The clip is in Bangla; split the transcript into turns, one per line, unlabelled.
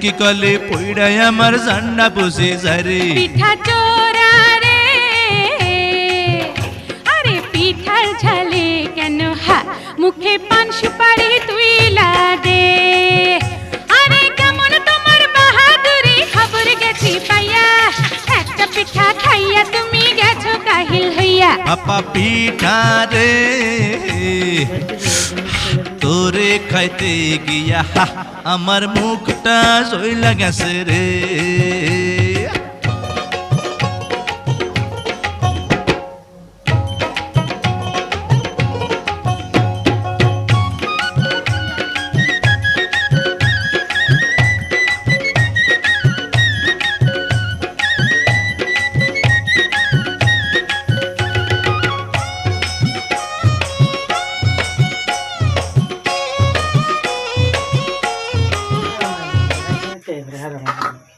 কি কলে পইড়াই আমার জান্না পুষে যারে
পিঠা চোরা রে আরে পিঠার ঝালে কেন হা মুখে পান সুপারি তুই দে আরে কেমন তোমার বাহাদুরি খবর গেছি পাইয়া একটা পিঠা খাইয়া তুমি গেছো কাহিল হইয়া
আপা পিঠা রে তোরে খাইতে গিয়া আমার মুখটা জইলা গেছে রে
Te dejaron.